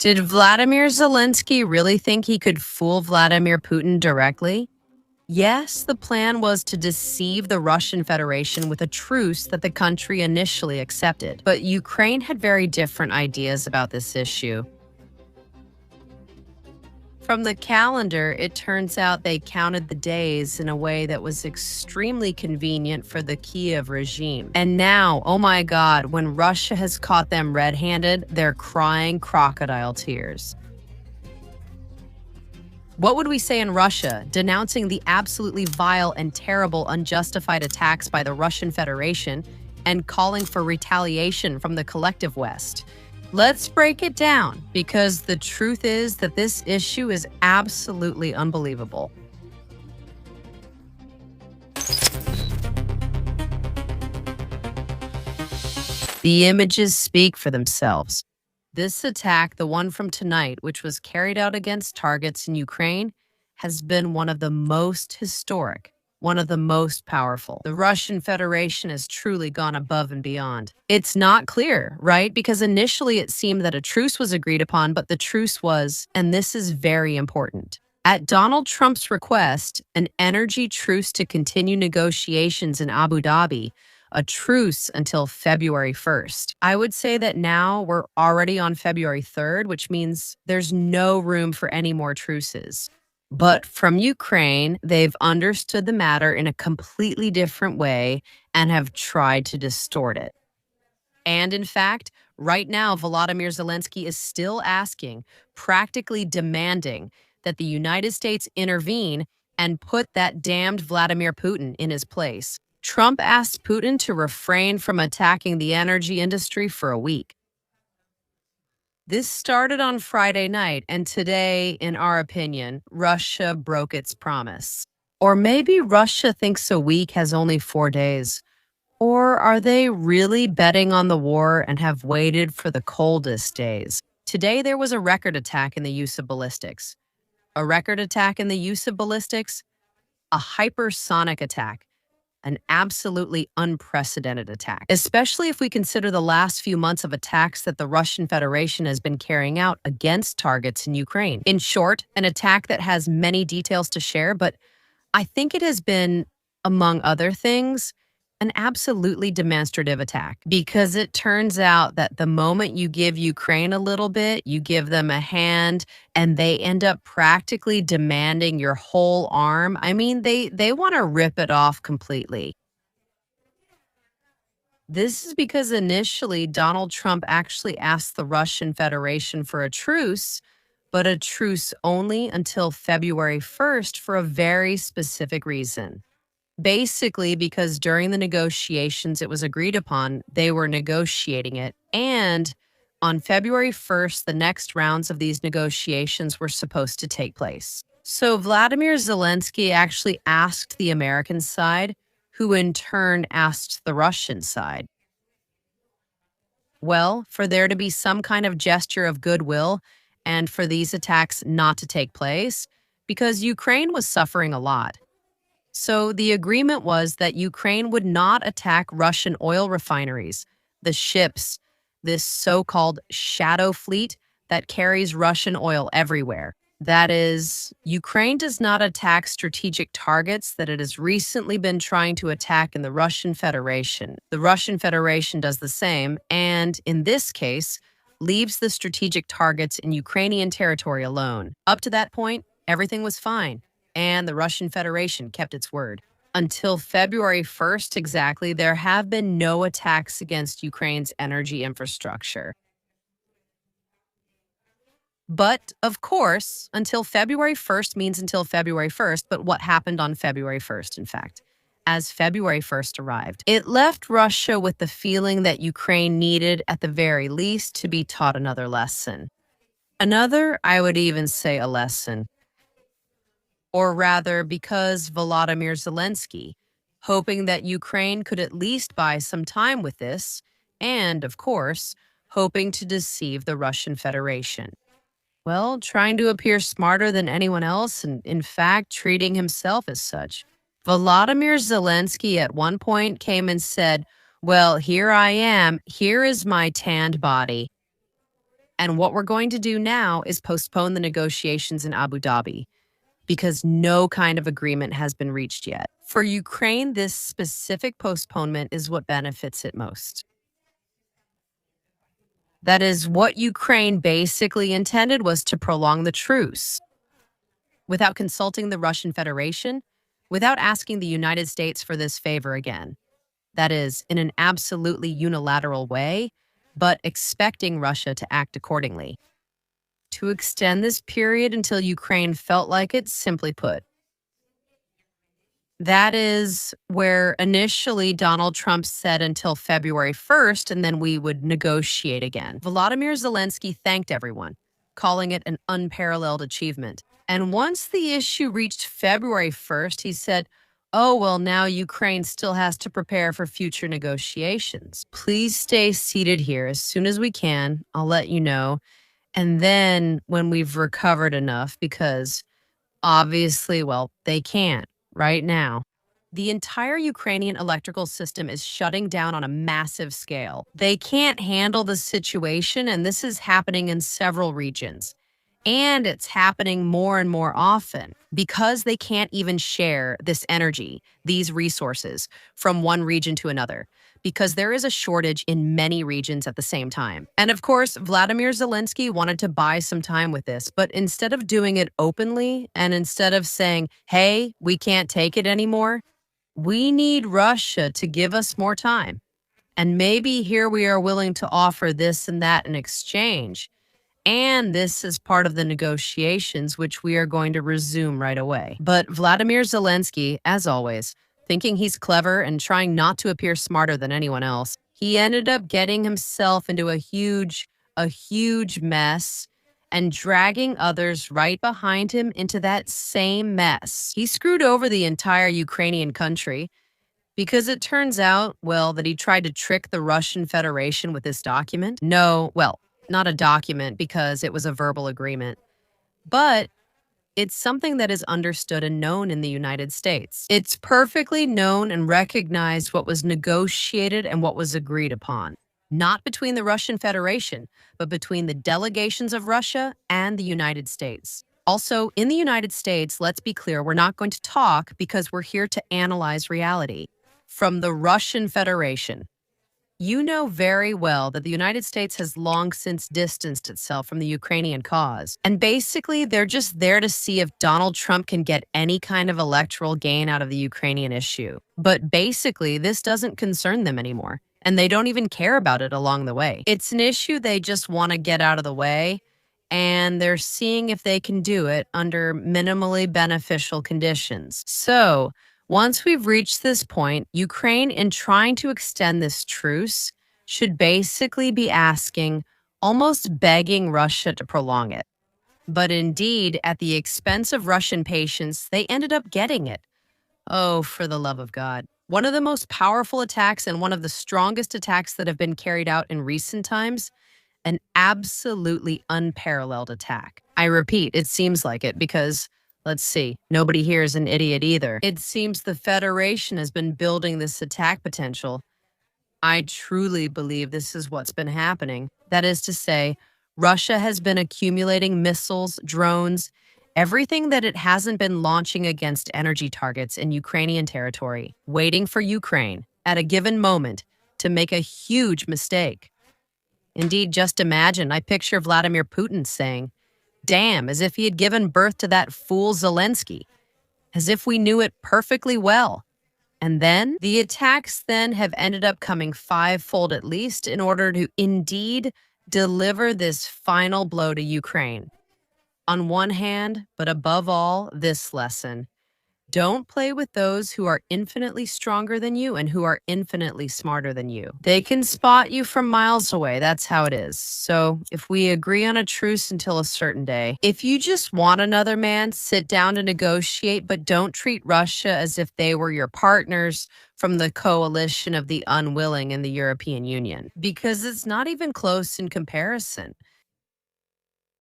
Did Vladimir Zelensky really think he could fool Vladimir Putin directly? Yes, the plan was to deceive the Russian Federation with a truce that the country initially accepted. But Ukraine had very different ideas about this issue. From the calendar, it turns out they counted the days in a way that was extremely convenient for the Kiev regime. And now, oh my God, when Russia has caught them red-handed, they're crying crocodile tears. What would we say in Russia, denouncing the absolutely vile and terrible unjustified attacks by the Russian Federation and calling for retaliation from the collective West? Let's break it down, because the truth is that this issue is absolutely unbelievable. The images speak for themselves. This attack, the one from tonight, which was carried out against targets in Ukraine, has been one of the most historic, one of the most powerful. The Russian Federation has truly gone above and beyond. It's not clear, right? Because initially it seemed that a truce was agreed upon, but the truce was, and this is very important, at Donald Trump's request, an energy truce to continue negotiations in Abu Dhabi, a truce until February 1st. I would say that now we're already on February 3rd, which means there's no room for any more truces. But from Ukraine, they've understood the matter in a completely different way and have tried to distort it. And in fact, right now, Volodymyr Zelensky is still asking, practically demanding, that the United States intervene and put that damned Vladimir Putin in his place. Trump asked Putin to refrain from attacking the energy industry for a week. This started on Friday night, and today, in our opinion, Russia broke its promise. Or maybe Russia thinks a week has only 4 days. Or are they really betting on the war and have waited for the coldest days? Today, there was a record attack in the use of ballistics. A record attack in the use of ballistics? A hypersonic attack. An absolutely unprecedented attack, especially if we consider the last few months of attacks that the Russian Federation has been carrying out against targets in Ukraine. In short, an attack that has many details to share, but I think it has been, among other things, an absolutely demonstrative attack, because it turns out that the moment you give Ukraine a little bit, you give them a hand, and they end up practically demanding your whole arm. I mean, they want to rip it off completely. This is because initially Donald Trump actually asked the Russian Federation for a truce, but a truce only until February 1st for a very specific reason. Basically, because during the negotiations it was agreed upon, they were negotiating it. And on February 1st, the next rounds of these negotiations were supposed to take place. So Vladimir Zelensky actually asked the American side, who in turn asked the Russian side. Well, for there to be some kind of gesture of goodwill and for these attacks not to take place, because Ukraine was suffering a lot. So the agreement was that Ukraine would not attack Russian oil refineries, the ships, this so-called shadow fleet that carries Russian oil everywhere. That is, Ukraine does not attack strategic targets that it has recently been trying to attack in the Russian Federation. The Russian Federation does the same, and in this case, leaves the strategic targets in Ukrainian territory alone. Up to that point, everything was fine. And the Russian Federation kept its word. Until February 1st exactly, there have been no attacks against Ukraine's energy infrastructure. But, of course, until February 1st means until February 1st, but what happened on February 1st, in fact? As February 1st arrived, it left Russia with the feeling that Ukraine needed, at the very least, to be taught another lesson. Another, I would even say a lesson. Or rather, because Volodymyr Zelensky, hoping that Ukraine could at least buy some time with this, and, of course, hoping to deceive the Russian Federation. Well, trying to appear smarter than anyone else and, in fact, treating himself as such. Volodymyr Zelensky at one point came and said, "Well, here I am. Here is my tanned body." And what we're going to do now is postpone the negotiations in Abu Dhabi because no kind of agreement has been reached yet. For Ukraine, this specific postponement is what benefits it most. That is, what Ukraine basically intended was to prolong the truce without consulting the Russian Federation, without asking the United States for this favor again. That is, in an absolutely unilateral way, but expecting Russia to act accordingly. To extend this period until Ukraine felt like it, simply put. That is where initially Donald Trump said until February 1st, and then we would negotiate again. Volodymyr Zelensky thanked everyone, calling it an unparalleled achievement. And once the issue reached February 1st, he said, oh, well, now Ukraine still has to prepare for future negotiations. Please stay seated here as soon as we can. I'll let you know. And then when we've recovered enough, because obviously, well, they can't right now. The entire Ukrainian electrical system is shutting down on a massive scale. They can't handle the situation, and this is happening in several regions. And it's happening more and more often because they can't even share this energy, these resources, from one region to another, because there is a shortage in many regions at the same time. And of course, Vladimir Zelensky wanted to buy some time with this, but instead of doing it openly and instead of saying, hey, we can't take it anymore, we need Russia to give us more time. And maybe here we are willing to offer this and that in exchange. And this is part of the negotiations, which we are going to resume right away. But Vladimir Zelensky, as always, thinking he's clever and trying not to appear smarter than anyone else, he ended up getting himself into a huge mess and dragging others right behind him into that same mess. He screwed over the entire Ukrainian country because it turns out, well, that he tried to trick the Russian Federation with this document. No, well, not a document because it was a verbal agreement, but it's something that is understood and known in the United States. It's perfectly known and recognized what was negotiated and what was agreed upon, not between the Russian Federation, but between the delegations of Russia and the United States. Also, in the United States, let's be clear, we're not going to talk because we're here to analyze reality. From the Russian Federation, you know very well that the United States has long since distanced itself from the Ukrainian cause. And basically, they're just there to see if Donald Trump can get any kind of electoral gain out of the Ukrainian issue. But basically, this doesn't concern them anymore. And they don't even care about it along the way. It's an issue they just want to get out of the way. And they're seeing if they can do it under minimally beneficial conditions. So, once we've reached this point, Ukraine, in trying to extend this truce, should basically be asking, almost begging Russia to prolong it. But indeed, at the expense of Russian patience, they ended up getting it. Oh, for the love of God. One of the most powerful attacks and one of the strongest attacks that have been carried out in recent times, an absolutely unparalleled attack. I repeat, it seems like it because, let's see, nobody here is an idiot either. It seems the Federation has been building this attack potential. I truly believe this is what's been happening. That is to say, Russia has been accumulating missiles, drones, everything that it hasn't been launching against energy targets in Ukrainian territory, waiting for Ukraine at a given moment to make a huge mistake. Indeed, just imagine, I picture Vladimir Putin saying, damn, as if he had given birth to that fool Zelensky, as if we knew it perfectly well. And then the attacks then have ended up coming fivefold at least in order to indeed deliver this final blow to Ukraine. On one hand, but above all, this lesson. Don't play with those who are infinitely stronger than you and who are infinitely smarter than you. They can spot you from miles away. That's how it is. So if we agree on a truce until a certain day, if you just want another man, sit down to negotiate, but don't treat Russia as if they were your partners from the coalition of the unwilling in the European Union, because it's not even close in comparison.